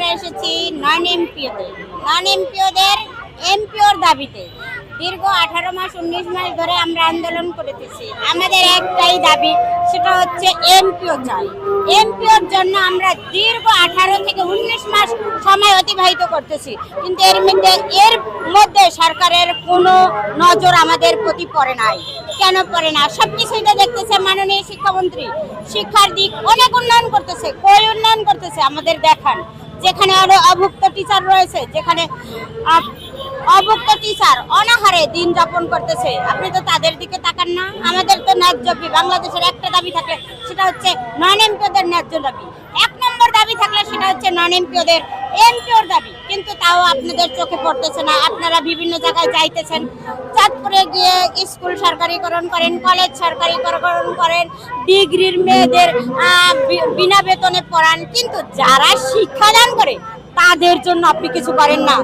আমরা এসেছি নন এমপিওদের এমপিওর দাবিতে। দীর্ঘ 18 মাস 19 মাস ধরে আমরা আন্দোলন করতেছি। আমাদের একটাই দাবি, সেটা হচ্ছে এমপিও চাই। এমপিওর জন্য আমরা দীর্ঘ 18 থেকে 19 মাস সময় অতিবাহিত করতেছি, কিন্তু এর মধ্যে সরকারের কোনো নজর আমাদের প্রতি পড়ে নাই। কেন পড়ে না? সবকিছুই তো দেখতেছে মাননীয় শিক্ষামন্ত্রী। শিক্ষার দিক অনেক উন্নয়ন করতেছে, কই উন্নয়ন করতেছে আমাদের দেখান। যেখানে আরো অভুক্ত টিচার রয়েছে, যেখানে অভুক্ত টিচার অনাহারে দিন যাপন করতেছে, আপনি তো তাদের দিকে তাকান না। আমাদের তো ন্যায্য বাংলাদেশের একটা দাবি থাকে, সেটা হচ্ছে নন এমপিওদের ন্যায্য দাবি। এক নম্বর দাবি থাকলে সেটা হচ্ছে নন এমপিওদের এমপিওর দাবি, কিন্তু তাও আপনাদের চোখে পড়তেছে না। আপনারা বিভিন্ন জায়গায় যাইতেছেন, চাঁদপুরে গিয়ে স্কুল সরকারিকরণ করেন, কলেজ সরকারিকরণ করেন, ডিগ্রির মেয়েদের বিনা বেতনে পড়ান, কিন্তু যারা শিক্ষাদান করে তাদের জন্য আপনি কিছু করেন না।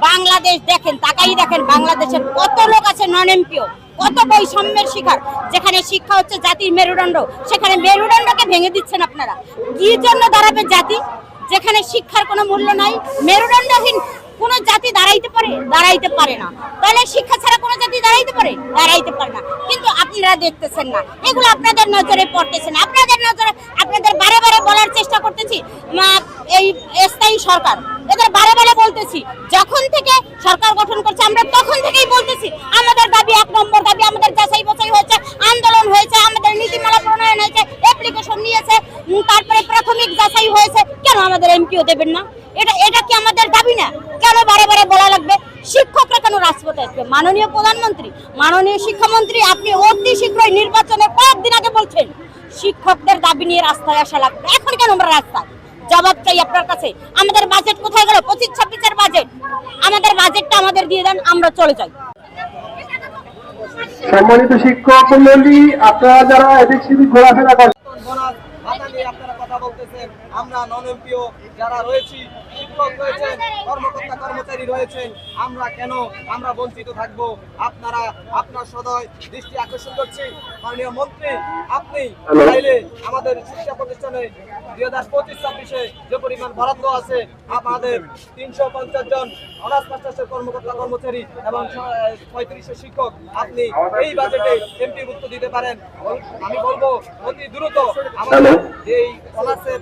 বাংলাদেশ দেখেন, তাকাই দেখেন বাংলাদেশের কত লোক আছে নন এমপিও, কত বৈষম্যের শিকার। যেখানে শিক্ষা হচ্ছে জাতির মেরুদণ্ড, সেখানে মেরুদণ্ডকে ভেঙে দিচ্ছেন আপনারা। কি জন্য দাঁড়াবে জাতি যেখানে শিক্ষার কোনো মূল্য নাই? মেরুদণ্ডহীন কোন জাতি দাঁড়াইতে পারে না। তাহলে শিক্ষা ছাড়া কোন জাতি দাঁড়াইতে পারে না। কিন্তু আপনারা দেখতেছেন না, এগুলো আপনাদের নজরে পড়তেছে না। আপনাদের নজরে, আপনাদের বারে বারে বলার চেষ্টা করতেছি, এই স্থায়ী সরকার, এদের বারে বারে বলতেছি, যখন থেকে সরকার গঠন করছে আমরা তখন থেকেই বলতেছি আমাদের দাবি, এক নম্বর দাবি আমাদের যাচাই বাছাই হয়েছে, আন্দোলন হয়েছে, আমাদের নীতিমালা প্রণয়ন হয়েছে, অ্যাপ্লিকেশন নিয়েছে, তারপরে প্রাথমিক যাচাই হয়েছে। কেন আমাদের এমপিও দেবেন না? এটা কি আমাদের দাবি না? কেন বারে বারে বলা লাগবে? শিক্ষকরা কেন রাজপথে আসবে? মাননীয় প্রধানমন্ত্রী, মাননীয় শিক্ষামন্ত্রী, আপনি অতি শীঘ্রই নির্বাচনের কয়েকদিন আগে বলছেন শিক্ষকদের দাবি নিয়ে রাস্তায় আসা লাগবে। এখন কেন আমরা রাস্তায়? জবাব চাই আপনার কাছে। আমাদের বাজেট কোথায় গেল? 25-26 বাজেট, আমাদের বাজেটটা আমাদের দিয়ে দেন, আমরা চলে যাই। সম্মানিত শিক্ষক মন্ডলী, আপনারা যারা এদিক সেদিক ঘোরাফেরা করেন, আপনারা কথা বলতেছেন, আমরা নন এমপিও যারা রয়েছি, শিক্ষক রয়েছেন, কর্মকর্তা কর্মচারী রয়েছেন, আমরা বঞ্চিত থাকবো? আপনার সদয় দৃষ্টি আকর্ষণ করছি মাননীয় মন্ত্রী, আপনি চাইলে আমাদের শিক্ষা প্রতিষ্ঠানে 2025-26 যে পরিমাণ বরাদ্দ আছে, আমাদের 350 জন অনার্স মাস্টার্সের কর্মকর্তা কর্মচারী এবং 3500 শিক্ষক আপনি এই বাজেটে এমপিভুক্ত দিতে পারেন। আমি বলবো অতি দ্রুত আমাদের এই অনার্সের